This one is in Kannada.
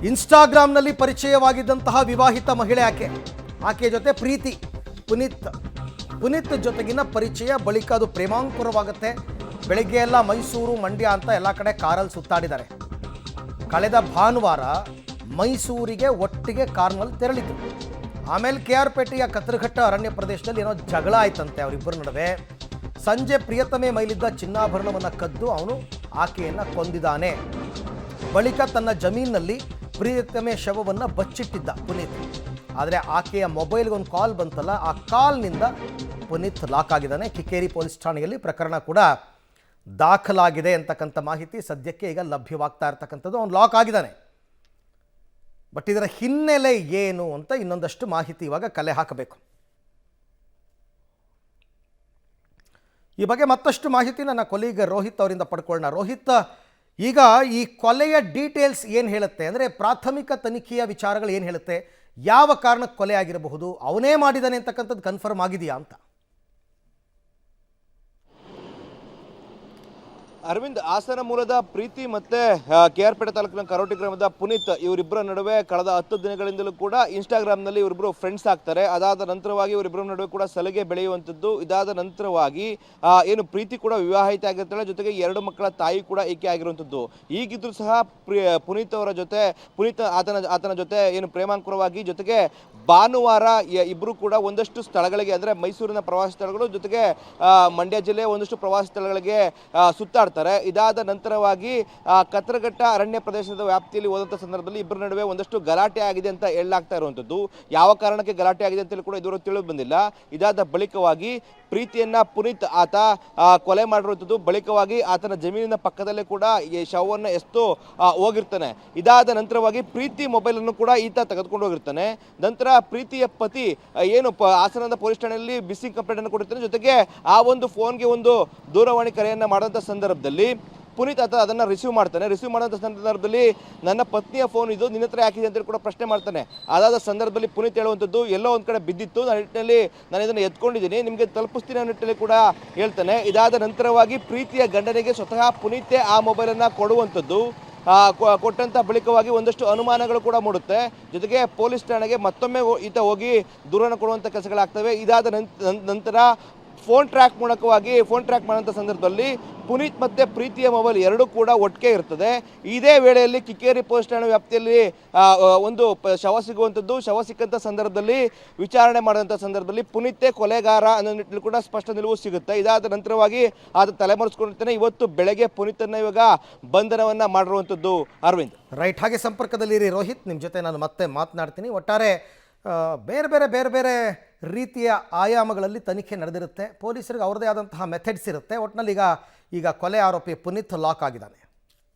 ಇನ್ಸ್ಟಾಗ್ರಾಮ್ನಲ್ಲಿ ಪರಿಚಯವಾಗಿದ್ದಂತಹ ವಿವಾಹಿತ ಮಹಿಳೆ ಆಕೆಯ ಜೊತೆ ಪ್ರೀತಿ. ಪುನೀತ್ ಜೊತೆಗಿನ ಪರಿಚಯ, ಬಳಿಕ ಅದು ಪ್ರೇಮಾಂಕುರವಾಗುತ್ತೆ. ಬೆಳಗ್ಗೆ ಎಲ್ಲ ಮೈಸೂರು, ಮಂಡ್ಯ ಅಂತ ಎಲ್ಲ ಕಡೆ ಕಾರಲ್ಲಿ ಸುತ್ತಾಡಿದ್ದಾರೆ. ಕಳೆದ ಭಾನುವಾರ ಮೈಸೂರಿಗೆ ಒಟ್ಟಿಗೆ ಕಾರ್ನಲ್ಲಿ ತೆರಳಿದ್ರು. ಆಮೇಲೆ KR ಪೇಟೆಯ ಕತ್ತರಘಟ್ಟ ಅರಣ್ಯ ಪ್ರದೇಶದಲ್ಲಿ ಏನೋ ಜಗಳ ಆಯ್ತಂತೆ ಅವರಿಬ್ಬರ ನಡುವೆ. ಸಂಜೆ ಪ್ರಿಯತಮೆ ಮೈಲಿದ್ದ ಚಿನ್ನಾಭರಣವನ್ನು ಕದ್ದು ಅವನು ಆಕೆಯನ್ನು ಕೊಂದಿದ್ದಾನೆ. ಬಳಿಕ ತನ್ನ ಜಮೀನಿನಲ್ಲಿ ಪ್ರಿಯತಮೆ ಶವವನ್ನು ಬಚ್ಚಿಟ್ಟಿದ್ದ ಪುನೀತ್. ಆದರೆ ಆಕೆಯ ಮೊಬೈಲ್ಗೆ ಒಂದು ಕಾಲ್ ಬಂತಲ್ಲ, ಆ ಕಾಲ್ನಿಂದ ಪುನೀತ್ ಲಾಕ್ ಆಗಿದ್ದಾನೆ. ಕಿಕ್ಕೇರಿ ಪೊಲೀಸ್ ಠಾಣೆಯಲ್ಲಿ ಪ್ರಕರಣ ಕೂಡ ದಾಖಲಾಗಿದೆ ಅಂತಕ್ಕಂಥ ಮಾಹಿತಿ ಸದ್ಯಕ್ಕೆ ಈಗ ಲಭ್ಯವಾಗ್ತಾ ಇರ್ತಕ್ಕಂಥದ್ದು. ಅವನು ಲಾಕ್ ಆಗಿದ್ದಾನೆ. ಬಟ್ ಇದರ ಹಿನ್ನೆಲೆ ಏನು ಅಂತ ಇನ್ನೊಂದಷ್ಟು ಮಾಹಿತಿ ಇವಾಗ ಕಲೆ ಹಾಕಬೇಕು. ಈ ಬಗ್ಗೆ ಮತ್ತಷ್ಟು ಮಾಹಿತಿ ನನ್ನ ಕೊಲೀಗ ರೋಹಿತ್ ಅವರಿಂದ ಪಡ್ಕೊಳ್ಳೋಣ. ರೋಹಿತ್, ಈಗ ಈ ಕೊಲೆಯ ಡೀಟೇಲ್ಸ್ ಏನು ಹೇಳುತ್ತೆ ಅಂದರೆ, ಪ್ರಾಥಮಿಕ ತನಿಖೆಯ ವಿಚಾರಗಳು ಏನು ಹೇಳುತ್ತೆ? ಯಾವ ಕಾರಣಕ್ಕೆ ಕೊಲೆ ಆಗಿರಬಹುದು, ಅವನೇ ಮಾಡಿದ್ದಾನೆ ಅಂತಕ್ಕಂಥದ್ದು ಕನ್ಫರ್ಮ್ ಆಗಿದೆಯಾ ಅಂತ? ಅರವಿಂದ್, ಹಾಸನ ಮೂಲದ ಪ್ರೀತಿ ಮತ್ತೆ KR ಪೇಟೆ ತಾಲೂಕಿನ ಕರೋಟಿ ಗ್ರಾಮದ ಪುನೀತ್ ಇವರಿಬ್ಬರ ನಡುವೆ ಕಳೆದ 10 ದಿನಗಳಿಂದಲೂ ಕೂಡ ಇನ್ಸ್ಟಾಗ್ರಾಮ್ನಲ್ಲಿ ಇವರಿಬ್ಬರು ಫ್ರೆಂಡ್ಸ್ ಆಗ್ತಾರೆ. ಅದಾದ ನಂತರವಾಗಿ ಇವರಿಬ್ಬರ ನಡುವೆ ಕೂಡ ಸಲಿಗೆ ಬೆಳೆಯುವಂಥದ್ದು. ಇದಾದ ನಂತರವಾಗಿ ಏನು ಪ್ರೀತಿ ಕೂಡ ವಿವಾಹಿತ ಆಗಿರ್ತಾಳೆ, ಜೊತೆಗೆ 2 ಮಕ್ಕಳ ತಾಯಿ ಕೂಡ ಈಕೆ ಆಗಿರುವಂಥದ್ದು. ಈಗಿದ್ರೂ ಸಹ ಪುನೀತ್ ಅವರ ಜೊತೆ ಆತನ ಜೊತೆ ಏನು ಪ್ರೇಮಾಂಕುರವಾಗಿ, ಜೊತೆಗೆ ಭಾನುವಾರ ಇಬ್ಬರು ಕೂಡ ಒಂದಷ್ಟು ಸ್ಥಳಗಳಿಗೆ, ಅಂದರೆ ಮೈಸೂರಿನ ಪ್ರವಾಸಿ ಸ್ಥಳಗಳು ಜೊತೆಗೆ ಮಂಡ್ಯ ಜಿಲ್ಲೆಯ ಒಂದಷ್ಟು ಪ್ರವಾಸಿ ಸ್ಥಳಗಳಿಗೆ ಸುತ್ತಾಡ್ತಾರೆ. ಇದಾದ ನಂತರವಾಗಿ ಕತ್ತರಘಟ್ಟ ಅರಣ್ಯ ಪ್ರದೇಶದ ವ್ಯಾಪ್ತಿಯಲ್ಲಿ ಹೋದಂಥ ಸಂದರ್ಭದಲ್ಲಿ ಇಬ್ಬರ ನಡುವೆ ಒಂದಷ್ಟು ಗಲಾಟೆ ಆಗಿದೆ ಅಂತ ಹೇಳಲಾಗ್ತಾ ಇರುವಂಥದ್ದು. ಯಾವ ಕಾರಣಕ್ಕೆ ಗಲಾಟೆ ಆಗಿದೆ ಅಂತೇಳಿ ಕೂಡ ಇದುವರೆಗೂ ತಿಳಿದು ಬಂದಿಲ್ಲ. ಇದಾದ ಬಳಿಕವಾಗಿ ಪ್ರೀತಿಯನ್ನ ಪುನೀತ್ ಆತ ಕೊಲೆ ಮಾಡಿರುವಂಥದ್ದು. ಬಳಿಕವಾಗಿ ಆತನ ಜಮೀನಿನ ಪಕ್ಕದಲ್ಲೇ ಕೂಡ ಈ ಶವವನ್ನು ಎಸ್ತು ಹೋಗಿರ್ತಾನೆ. ಇದಾದ ನಂತರವಾಗಿ ಪ್ರೀತಿ ಮೊಬೈಲನ್ನು ಕೂಡ ಈತ ತೆಗೆದುಕೊಂಡು ಹೋಗಿರ್ತಾನೆ. ನಂತರ ಪ್ರೀತಿಯ ಪತಿ ಏನು ಹಾಸನದ ಪೊಲೀಸ್ ಠಾಣೆಯಲ್ಲಿ ಮಿಸ್ಸಿಂಗ್ ಕಂಪ್ಲೇಂಟ್ ಅನ್ನು ಕೊಟ್ಟಿರ್ತಾನೆ. ಜೊತೆಗೆ ಆ ಒಂದು ಫೋನ್ಗೆ ಒಂದು ದೂರವಾಣಿ ಕರೆಯನ್ನು ಮಾಡುವಂಥ ಸಂದರ್ಭದಲ್ಲಿ ಪುನೀತ್ ಆತ ಅದನ್ನು ರಿಸೀವ್ ಮಾಡ್ತಾನೆ. ರಿಸೀವ್ ಮಾಡೋಂಥ ಸಂದರ್ಭದಲ್ಲಿ ನನ್ನ ಪತ್ನಿಯ ಫೋನ್ ಇದು, ನಿನ್ನ ಹತ್ರ ಯಾಕಿದೆ ಅಂತೇಳಿ ಕೂಡ ಪ್ರಶ್ನೆ ಮಾಡ್ತಾನೆ. ಅದಾದ ಸಂದರ್ಭದಲ್ಲಿ ಪುನೀತ್ ಹೇಳುವಂಥದ್ದು, ಎಲ್ಲೋ ಒಂದು ಕಡೆ ಬಿದ್ದಿತ್ತು, ನನ್ನ ನಿಟ್ಟಿನಲ್ಲಿ ನಾನು ಇದನ್ನು ಎತ್ಕೊಂಡಿದ್ದೀನಿ, ನಿಮಗೆ ತಲುಪಿಸ್ತೀನಿ ಅನ್ನೋ ನಿಟ್ಟಿನಲ್ಲಿ ಕೂಡ ಹೇಳ್ತಾನೆ. ಇದಾದ ನಂತರವಾಗಿ ಪ್ರೀತಿಯ ಗಂಡನಿಗೆ ಸ್ವತಃ ಪುನೀತೆ ಆ ಮೊಬೈಲನ್ನು ಕೊಡುವಂಥದ್ದು. ಕೊಟ್ಟಂಥ ಬಳಿಕವಾಗಿ ಒಂದಷ್ಟು ಅನುಮಾನಗಳು ಕೂಡ ಮೂಡುತ್ತೆ. ಜೊತೆಗೆ ಪೊಲೀಸ್ ಠಾಣೆಗೆ ಮತ್ತೊಮ್ಮೆ ಈತ ಹೋಗಿ ದೂರನ್ನು ಕೊಡುವಂಥ ಕೆಲಸಗಳಾಗ್ತವೆ. ಇದಾದ ನಂತರ ಫೋನ್ ಟ್ರ್ಯಾಕ್ ಮಾಡೋಂಥ ಸಂದರ್ಭದಲ್ಲಿ ಪುನೀತ್ ಮತ್ತು ಪ್ರೀತಿಯ ಮೊಬೈಲ್ ಎರಡೂ ಕೂಡ ಒಟ್ಟಿಗೆ ಇರ್ತದೆ. ಇದೇ ವೇಳೆಯಲ್ಲಿ ಕಿಕ್ಕೇರಿ ಪೊಲೀಸ್ ಠಾಣೆ ವ್ಯಾಪ್ತಿಯಲ್ಲಿ ಒಂದು ಶವ ಸಿಗುವಂಥದ್ದು. ಶವ ಸಿಕ್ಕಂಥ ಸಂದರ್ಭದಲ್ಲಿ ವಿಚಾರಣೆ ಮಾಡುವಂಥ ಸಂದರ್ಭದಲ್ಲಿ ಪುನೀತೆ ಕೊಲೆಗಾರ ಅನ್ನೋ ನಿಟ್ಟಿನಲ್ಲಿ ಕೂಡ ಸ್ಪಷ್ಟ ನಿಲುವು ಸಿಗುತ್ತೆ. ಇದಾದ ನಂತರವಾಗಿ ಆತ ತಲೆಮರೆಸ್ಕೊಂಡಿರ್ತಾನೆ. ಇವತ್ತು ಬೆಳಗ್ಗೆ ಪುನೀತನ್ನು ಇವಾಗ ಬಂಧನವನ್ನು ಮಾಡಿರುವಂಥದ್ದು. ಅರವಿಂದ್, ರೈಟ್, ಹಾಗೆ ಸಂಪರ್ಕದಲ್ಲಿರಿ ರೋಹಿತ್. ನಿಮ್ಮ ಜೊತೆ ನಾನು ಮತ್ತೆ ಮಾತನಾಡ್ತೀನಿ. ಒಟ್ಟಾರೆ ಬೇರೆ ಬೇರೆ ರೀತಿಯ ಆಯಾಮಗಳಲ್ಲಿ ತನಿಖೆ ನಡೆದಿರುತ್ತೆ. ಪೊಲೀಸರಿಗೆ ಅವ್ರದ್ದೇ ಆದಂತಹ ಮೆಥಡ್ಸ್ ಇರುತ್ತೆ. ಒಟ್ಟಿನಲ್ಲಿ ಈಗ ಕೊಲೆ ಆರೋಪಿ ಪುನೀತ್ ಲಾಕ್ ಆಗಿದ್ದಾನೆ.